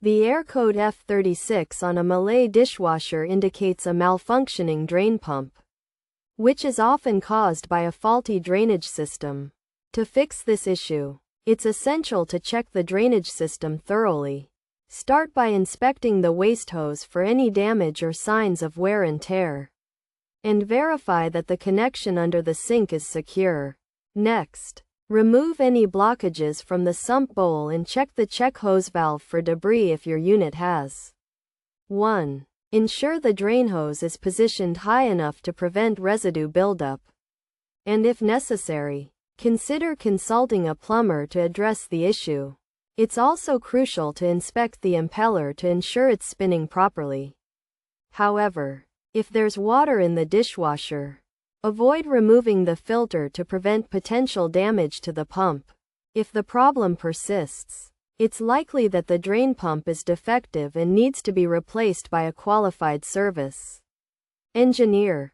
The error code F36 on a Miele dishwasher indicates a malfunctioning drain pump, which is often caused by a faulty drainage system. To fix this issue, it's essential to check the drainage system thoroughly. Start by inspecting the waste hose for any damage or signs of wear and tear, and verify that the connection under the sink is secure. Next, remove any blockages from the sump bowl and check the check hose valve for debris if your unit has 1. Ensure the drain hose is positioned high enough to prevent residue buildup, and if necessary, consider consulting a plumber to address the issue. It's also crucial to inspect the impeller to ensure it's spinning properly. However, if there's water in the dishwasher, avoid removing the filter to prevent potential damage to the pump. If the problem persists, it's likely that the drain pump is defective and needs to be replaced by a qualified service engineer.